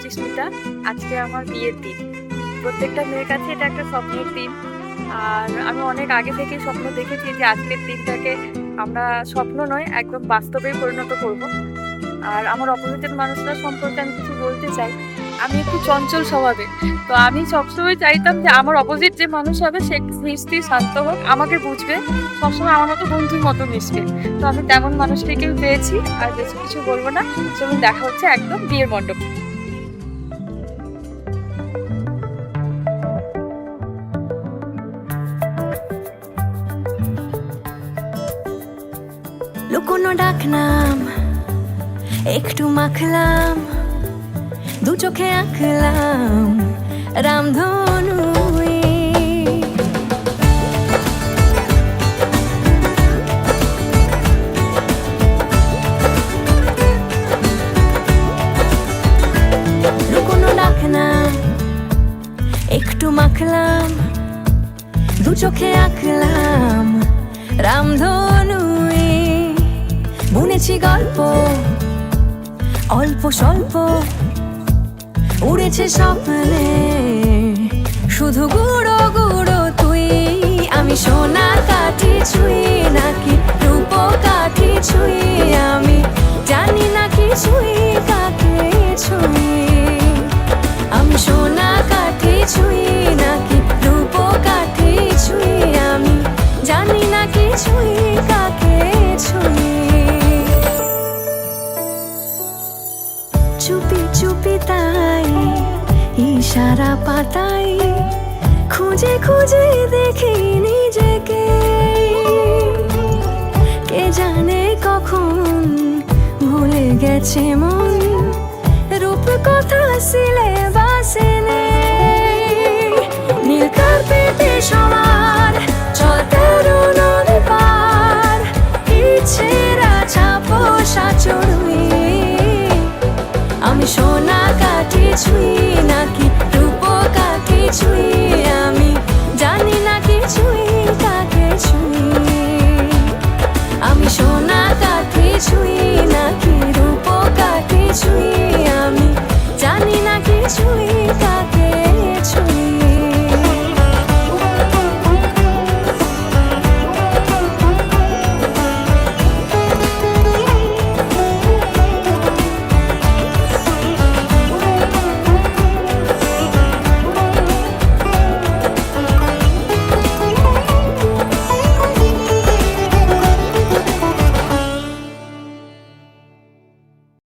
বলছি স্মিতা, আজকে আমার বিয়ের দিন। প্রত্যেকটা মেয়ের কাছে এটা একটা স্বপ্নের দিন। আর আমি অনেক আগে থেকেই স্বপ্ন দেখেছি যে আজকের দিনটাকে আমরা স্বপ্ন নয়, একদম বাস্তবে পরিণত করব। আর আমার অপোজিটের মানুষরা সম্পর্কে আমি কিছু বলতে চাই। আমি একটু চঞ্চল স্বভাবের, তো আমি সবসময় চাইতাম যে আমার অপোজিট যে মানুষ হবে সে একটু স্থির শান্ত হোক, আমাকে বুঝবে, সবসময় আমার মতো বন্ধুর মতো মিশবে। তো আমি তেমন মানুষটাকেও পেয়েছি। আর বেশি কিছু বলবো না, চলুন দেখা হচ্ছে একদম বিয়ের মণ্ডপে। লুকোনো ডাকনাম একটু মাখলাম, দু চোখে আঁকলাম রামধনু। লুকোনো ডাকনাম একটু মাখলাম, দু চোখে আঁকলাম রামধনু। বুনেছি গল্প অল্প স্বল্প, উড়েছে স্বপ্নে শুধু গুঁড়ো গুঁড়ো তুই। আমি সোনার কাঠি ছুঁই নাকি রূপ কাঠি ছুঁই, আমি জানি না কিছুই কাকে ছুঁই। আমি সোনা কাঠি ছুঁই নাকি রূপ কাঠি ছুঁই, আমি জানি না কিছুই কাকে ছুঁই। চুপি চুপি তাই ইশারা পাতাই, খুঁজে খুঁজে দেখি নিজেকে। কে জানে কখন ভুলে গেছে মন, রূপ কথা সিলেবাসে নেই। নীল কার্পেটে সবার চল তেরো নদী পার, ইচ্ছেরা ছাপোষা চড়ুই। আমি সোনা কাঠি ছুঁই নাকি রূপ কাঠি ছুঁই, আমি জানি না কিছুই কাকে ছুঁই। আমি সোনা কাঠি ছুঁই নাকি রূপ কাঠি ছুঁই,